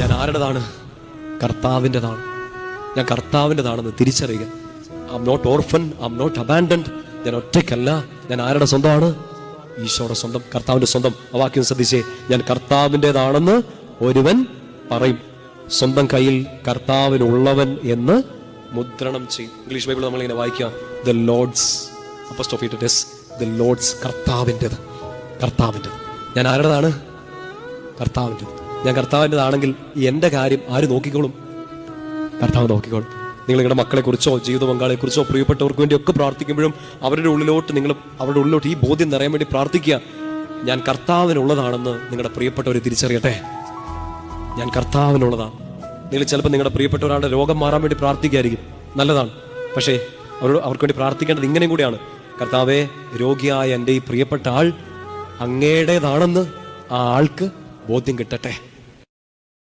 ഞാൻ ആരുടേതാണ്? കർത്താവിൻ്റെതാണ്. ഞാൻ കർത്താവിൻ്റെതാണെന്ന് തിരിച്ചറിയുക. I am not orphan, I am not abandoned. ഞാൻ ഒറ്റയ്ക്കല്ല. ഞാൻ ആരുടെ സ്വന്തമാണ്? ഈശോയുടെ സ്വന്തം, കർത്താവിൻ്റെ സ്വന്തം. ആ വാക്യം ശ്രദ്ധിച്ചേ. ഞാൻ കർത്താവിൻ്റെതാണെന്ന് ഒരുവൻ പറയും. സ്വന്തം കയ്യിൽ കർത്താവിനുള്ളവൻ എന്ന് മുദ്രണം ചെയ്യും. ഇംഗ്ലീഷ് ബൈബിൾ നമ്മളിങ്ങനെ വായിക്കുക, the lord's apostrophe to this, the lord's, കർത്താവിൻ്റെത്, കർത്താവിൻ്റെത്. ഞാൻ ആരുടേതാണ്? കർത്താവിൻ്റെത്. ഞാൻ കർത്താവിൻ്റെതാണെങ്കിൽ എൻ്റെ കാര്യം ആര് നോക്കിക്കോളും? കർത്താവ് നോക്കിക്കോളും. നിങ്ങൾ നിങ്ങളുടെ മക്കളെക്കുറിച്ചോ ജീവിത പങ്കാളിയെക്കുറിച്ചോ പ്രിയപ്പെട്ടവർക്ക് വേണ്ടിയൊക്കെ പ്രാർത്ഥിക്കുമ്പോഴും അവരുടെ ഉള്ളിലോട്ട് ഈ ബോധ്യം നിറയാൻ വേണ്ടി പ്രാർത്ഥിക്കുക. ഞാൻ കർത്താവിനുള്ളതാണെന്ന് നിങ്ങളുടെ പ്രിയപ്പെട്ടവർ തിരിച്ചറിയട്ടെ. ഞാൻ കർത്താവിനുള്ളതാണ്. നിങ്ങൾ ചിലപ്പോൾ നിങ്ങളുടെ പ്രിയപ്പെട്ട ഒരാളുടെ രോഗം മാറാൻ വേണ്ടി പ്രാർത്ഥിക്കായിരിക്കും, നല്ലതാണ്. പക്ഷേ അവർക്ക് വേണ്ടി പ്രാർത്ഥിക്കേണ്ടത് ഇങ്ങനെയും കൂടിയാണ്. കർത്താവേ, രോഗിയായ എൻ്റെ ഈ പ്രിയപ്പെട്ട ആൾ അങ്ങയുടേതാണെന്ന് ആ ആൾക്ക് ബോധ്യം കിട്ടട്ടെ.